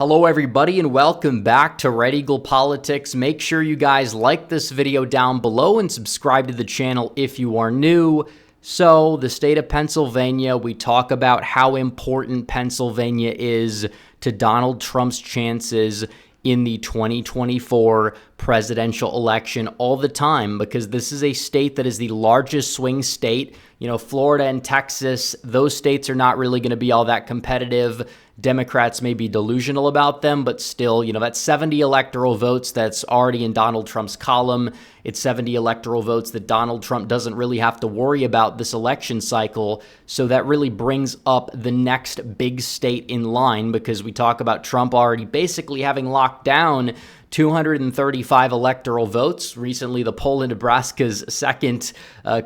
Hello everybody and welcome back to Red Eagle Politics. Make sure you guys like this video down below and subscribe to the channel if you are new. So the state of Pennsylvania, we talk about how important Pennsylvania is to Donald Trump's chances in the 2024 presidential election all the time, because this is a state that is the largest swing state. You know, Florida and Texas, those states are not really going to be all that competitive. Democrats may be delusional about them, but still, you know, that's 70 electoral votes that's already in Donald Trump's column. It's 70 electoral votes that Donald Trump doesn't really have to worry about this election cycle. So that really brings up the next big state in line, because we talk about Trump already basically having locked down 235 electoral votes. Recently, the poll in Nebraska's second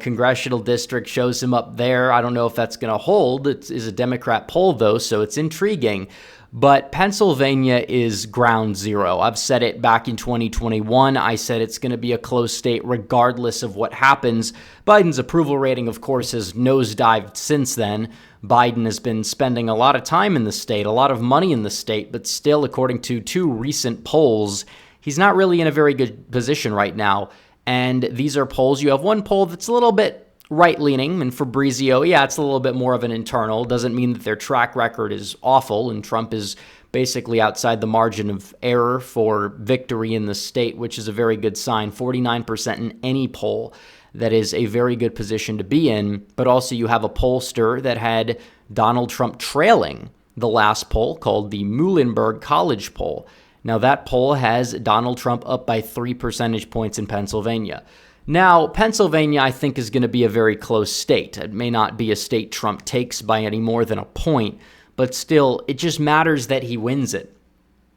congressional district shows him up there. I don't know if that's going to hold. It is a Democrat poll, though, so it's intriguing. But Pennsylvania is ground zero. I've said it back in 2021. I said it's going to be a close state regardless of what happens. Biden's approval rating, of course, has nosedived since then. Biden has been spending a lot of time in the state, a lot of money in the state, but still, according to two recent polls, he's not really in a very good position right now. And these are polls. You have one poll that's a little bit right-leaning, and Fabrizio, yeah, it's a little bit more of an internal. Doesn't mean that their track record is awful, and Trump is basically outside the margin of error for victory in the state, which is a very good sign. 49% in any poll. That is a very good position to be in. But also you have a pollster that had Donald Trump trailing the last poll, called the Muhlenberg College poll. Now that poll has Donald Trump up by 3 percentage points in Pennsylvania. Now, Pennsylvania, I think, is going to be a very close state. It may not be a state Trump takes by any more than a point, but still, it just matters that he wins it.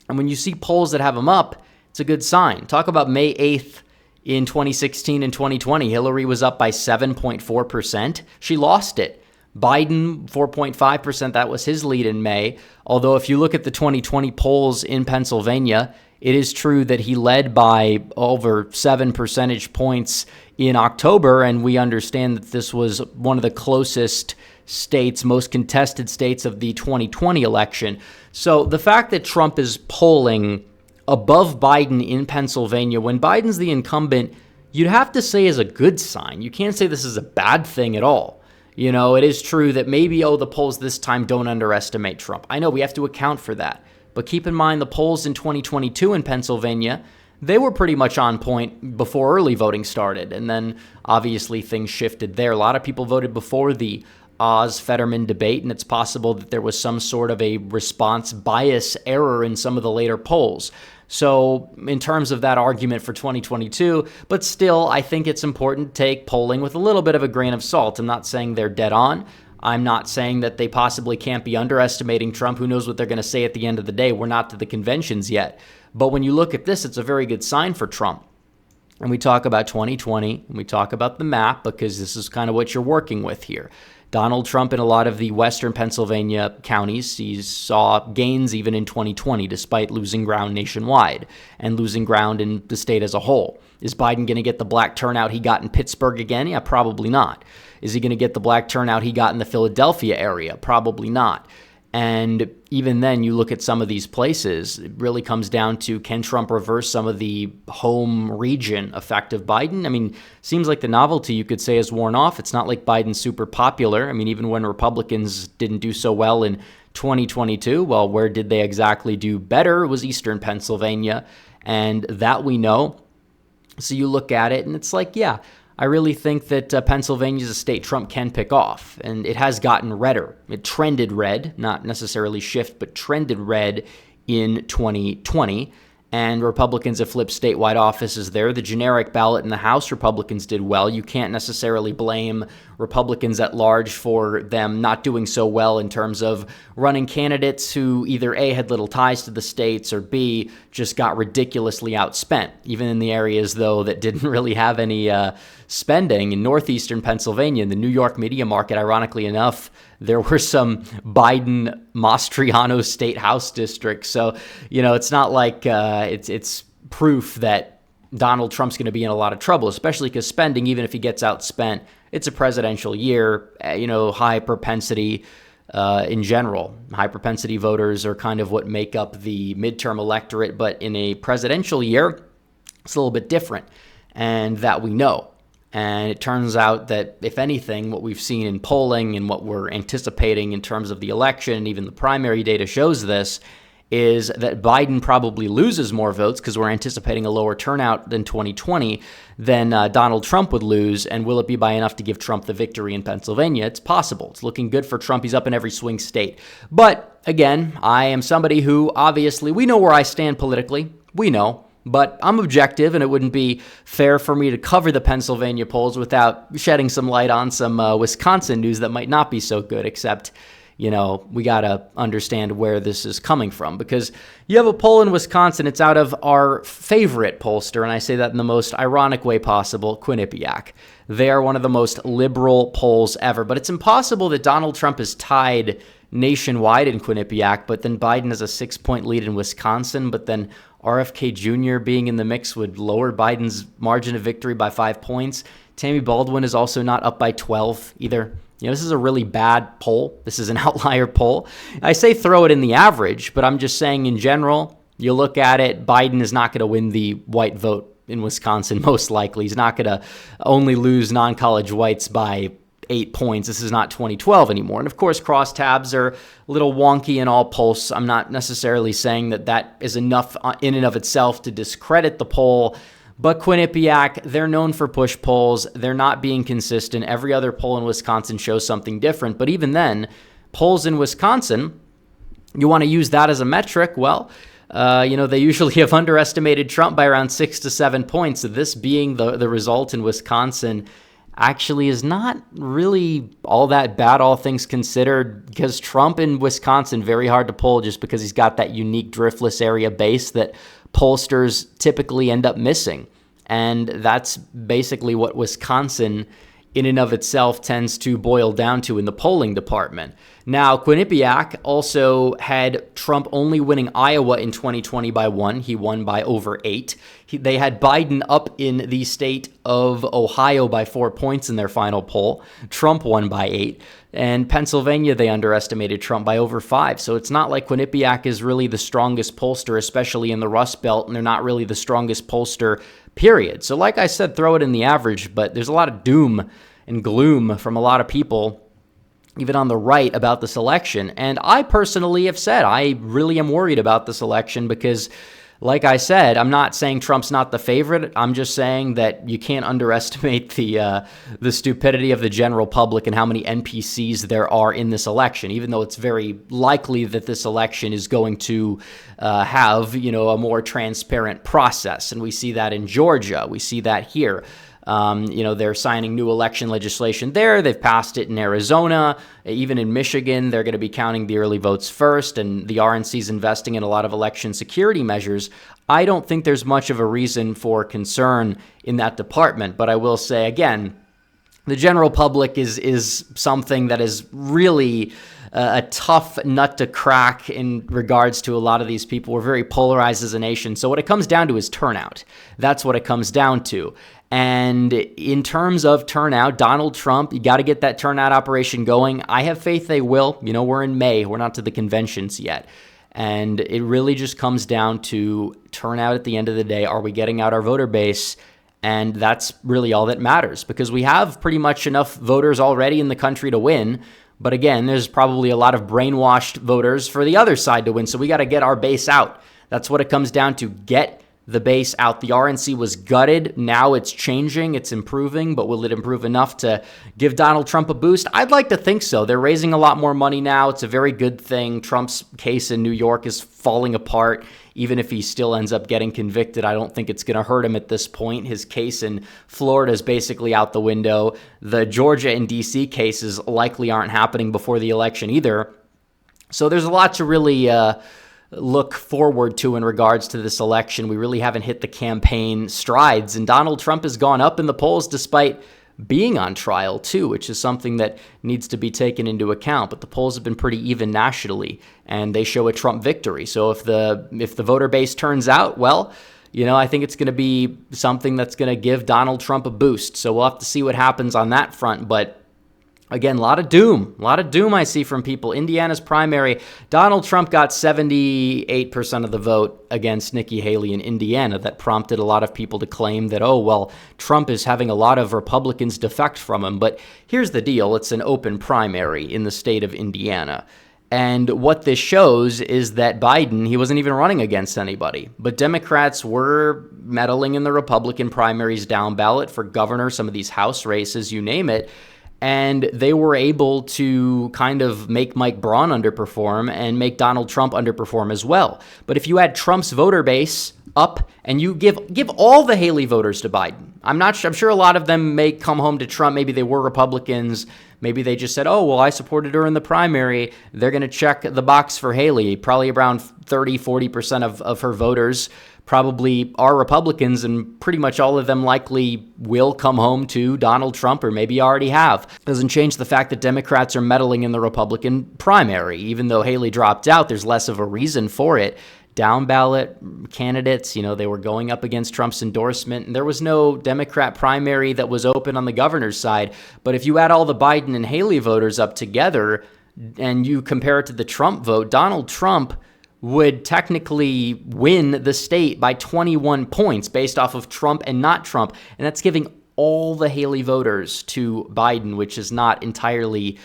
And when you see polls that have him up, it's a good sign. Talk about May 8th in 2016 and 2020. Hillary was up by 7.4%. She lost it. Biden, 4.5%. That was his lead in May. Although if you look at the 2020 polls in Pennsylvania, it is true that he led by over 7 percentage points in October, and we understand that this was one of the closest states, most contested states of the 2020 election. So the fact that Trump is polling above Biden in Pennsylvania when Biden's the incumbent, you'd have to say is a good sign. You can't say this is a bad thing at all. You know, it is true that maybe, the polls this time don't underestimate Trump. I know we have to account for that. But keep in mind, the polls in 2022 in Pennsylvania, they were pretty much on point before early voting started. And then obviously things shifted there. A lot of people voted before the Oz-Fetterman debate, and it's possible that there was some sort of a response bias error in some of the later polls. So in terms of that argument for 2022, but still, I think it's important to take polling with a little bit of a grain of salt. I'm not saying they're dead on. I'm not saying that they possibly can't be underestimating Trump. Who knows what they're going to say at the end of the day? We're not to the conventions yet. But when you look at this, it's a very good sign for Trump. And we talk about 2020, and we talk about the map, because this is kind of what you're working with here. Donald Trump in a lot of the western Pennsylvania counties, he saw gains even in 2020, despite losing ground nationwide and losing ground in the state as a whole. Is Biden going to get the black turnout he got in Pittsburgh again? Yeah, probably not. Is he going to get the black turnout he got in the Philadelphia area? Probably not. And even then, you look at some of these places, it really comes down to, can Trump reverse some of the home region effect of Biden? I mean, seems like the novelty, you could say, has worn off. It's not like Biden's super popular. I mean, even when Republicans didn't do so well in 2022, well, where did they exactly do better? It was Eastern Pennsylvania, and that we know. So you look at it, and it's like, yeah, I really think that Pennsylvania is a state Trump can pick off, and it has gotten redder. It trended red, not necessarily shift, but trended red in 2020, and Republicans have flipped statewide offices there. The generic ballot in the House, Republicans did well. You can't necessarily blame Republicans at large for them not doing so well in terms of running candidates who either A, had little ties to the states, or B, just got ridiculously outspent, even in the areas, though, that didn't really have any spending. In northeastern Pennsylvania, in the New York media market, ironically enough, there were some Biden Mastriano state house districts. So, you know, it's not like it's proof that Donald Trump's going to be in a lot of trouble, especially because spending, even if he gets outspent, it's a presidential year, high propensity in general. High propensity voters are kind of what make up the midterm electorate, but in a presidential year, it's a little bit different, and that we know. And it turns out that, if anything, what we've seen in polling and what we're anticipating in terms of the election, and even the primary data shows this, is that Biden probably loses more votes because we're anticipating a lower turnout than 2020 than Donald Trump would lose. And will it be by enough to give Trump the victory in Pennsylvania? It's possible. It's looking good for Trump. He's up in every swing state. But again, I am somebody who, obviously, we know where I stand politically. We know. But I'm objective, and it wouldn't be fair for me to cover the Pennsylvania polls without shedding some light on some Wisconsin news that might not be so good, except, you know, we got to understand where this is coming from, because you have a poll in Wisconsin. It's out of our favorite pollster, and I say that in the most ironic way possible, Quinnipiac. They are one of the most liberal polls ever, but it's impossible that Donald Trump is tied nationwide in Quinnipiac, but then Biden has a 6-point lead in Wisconsin, but then RFK Jr. being in the mix would lower Biden's margin of victory by 5 points. Tammy Baldwin is also not up by 12 either. You know, this is a really bad poll. This is an outlier poll. I say throw it in the average, but I'm just saying in general, you look at it, Biden is not going to win the white vote in Wisconsin, most likely. He's not going to only lose non-college whites by 8 points. This is not 2012 anymore. And of course, crosstabs are a little wonky in all polls. I'm not necessarily saying that that is enough in and of itself to discredit the poll. But Quinnipiac, they're known for push polls. They're not being consistent. Every other poll in Wisconsin shows something different. But even then, polls in Wisconsin, you want to use that as a metric? Well, they usually have underestimated Trump by around 6 to 7 points. So this being the result in Wisconsin actually is not really all that bad, all things considered, because Trump in Wisconsin, very hard to poll just because he's got that unique driftless area base that pollsters typically end up missing. And that's basically what Wisconsin in and of itself tends to boil down to in the polling department. Now, Quinnipiac also had Trump only winning Iowa in 2020 by 1. He won by over 8. They had Biden up in the state of Ohio by 4 points in their final poll. Trump won by 8. And Pennsylvania, they underestimated Trump by over 5. So it's not like Quinnipiac is really the strongest pollster, especially in the Rust Belt, and they're not really the strongest pollster, period. So like I said, throw it in the average, but there's a lot of doom and gloom from a lot of people, even on the right, about this election. And I personally have said I really am worried about this election because, like I said, I'm not saying Trump's not the favorite. I'm just saying that you can't underestimate the stupidity of the general public and how many NPCs there are in this election, even though it's very likely that this election is going to have, a more transparent process. And we see that in Georgia. We see that here. They're signing new election legislation there. They've passed it in Arizona. Even in Michigan, they're going to be counting the early votes first, and the RNC is investing in a lot of election security measures. I don't think there's much of a reason for concern in that department, but I will say, again, the general public is something that is really a tough nut to crack in regards to a lot of these people. We're very polarized as a nation. So what it comes down to is turnout. That's what it comes down to. And in terms of turnout, Donald Trump, you got to get that turnout operation going. I have faith they will. We're in May. We're not to the conventions yet. And it really just comes down to turnout at the end of the day. Are we getting out our voter base? And that's really all that matters, because we have pretty much enough voters already in the country to win. But again, there's probably a lot of brainwashed voters for the other side to win. So we got to get our base out. That's what it comes down to. Get the base out. The RNC was gutted. Now it's changing. It's improving. But will it improve enough to give Donald Trump a boost? I'd like to think so. They're raising a lot more money now. It's a very good thing. Trump's case in New York is falling apart. Even if he still ends up getting convicted, I don't think it's going to hurt him at this point. His case in Florida is basically out the window. The Georgia and D.C. cases likely aren't happening before the election either. So there's a lot to really look forward to in regards to this election. We really haven't hit the campaign strides, and Donald Trump has gone up in the polls despite being on trial too, which is something that needs to be taken into account. But the polls have been pretty even nationally, and they show a Trump victory. So if the voter base turns out, well, I think it's going to be something that's going to give Donald Trump a boost. So we'll have to see what happens on that front. But Again, a lot of doom I see from people. Indiana's primary, Donald Trump got 78% of the vote against Nikki Haley in Indiana. That prompted a lot of people to claim that, oh, well, Trump is having a lot of Republicans defect from him. But here's the deal. It's an open primary in the state of Indiana. And what this shows is that Biden, he wasn't even running against anybody. But Democrats were meddling in the Republican primaries down ballot for governor, some of these House races, you name it. And they were able to kind of make Mike Braun underperform and make Donald Trump underperform as well. But if you add Trump's voter base up and you give all the Haley voters to Biden, I'm sure a lot of them may come home to Trump. Maybe they were Republicans. Maybe they just said, oh, well, I supported her in the primary. They're going to check the box for Haley. Probably around 30-40% of her voters probably are Republicans, and pretty much all of them likely will come home to Donald Trump, or maybe already have. Doesn't change the fact that Democrats are meddling in the Republican primary. Even though Haley dropped out, there's less of a reason for it. Down ballot candidates, they were going up against Trump's endorsement, and there was no Democrat primary that was open on the governor's side. But if you add all the Biden and Haley voters up together and you compare it to the Trump vote, Donald Trump would technically win the state by 21 points based off of Trump and not Trump. And that's giving all the Haley voters to Biden, which is not entirely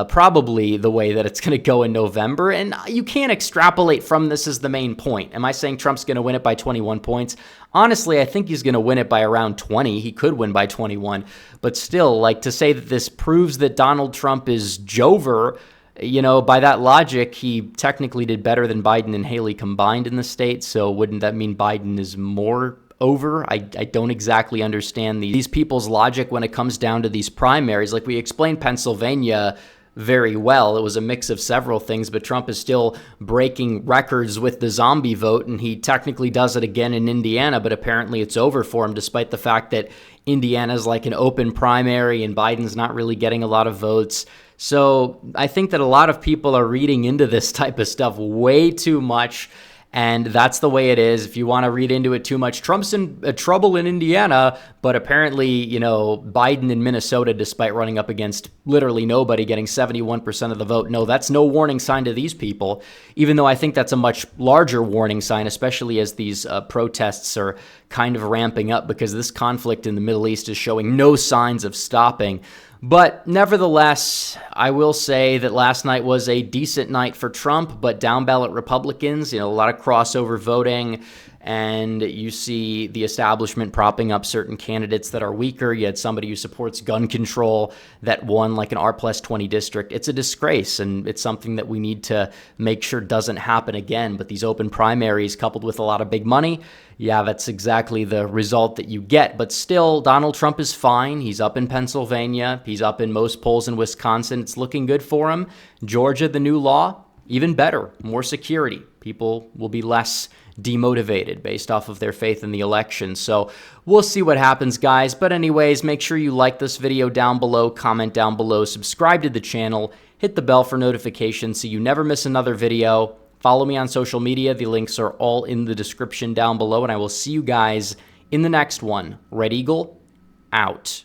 probably the way that it's going to go in November. And you can't extrapolate from this as the main point. Am I saying Trump's going to win it by 21 points? Honestly, I think he's going to win it by around 20. He could win by 21. But still, to say that this proves that Donald Trump is Jover, by that logic, he technically did better than Biden and Haley combined in the state. So wouldn't that mean Biden is more over? I don't exactly understand these people's logic when it comes down to these primaries. Like we explained Pennsylvania very well. It was a mix of several things, but Trump is still breaking records with the zombie vote, and he technically does it again in Indiana, but apparently it's over for him, despite the fact that Indiana's like an open primary and Biden's not really getting a lot of votes. So I think that a lot of people are reading into this type of stuff way too much, and that's the way it is. If you want to read into it too much, Trump's in trouble in Indiana, but apparently, Biden in Minnesota, despite running up against literally nobody, getting 71% of the vote. No, that's no warning sign to these people, even though I think that's a much larger warning sign, especially as these protests are kind of ramping up, because this conflict in the Middle East is showing no signs of stopping. But nevertheless, I will say that last night was a decent night for Trump, but down ballot Republicans, a lot of crossover voting, and you see the establishment propping up certain candidates that are weaker. You had somebody who supports gun control that won like an R+20 district. It's a disgrace, and it's something that we need to make sure doesn't happen again. But these open primaries coupled with a lot of big money, yeah, that's exactly the result that you get. But still, Donald Trump is fine. He's up in Pennsylvania. He's up in most polls in Wisconsin. It's looking good for him. Georgia, the new law, even better, more security. People will be less demotivated based off of their faith in the election. So we'll see what happens, guys. But anyways, make sure you like this video down below, comment down below, subscribe to the channel, hit the bell for notifications so you never miss another video. Follow me on social media. The links are all in the description down below, and I will see you guys in the next one. Red Eagle, out.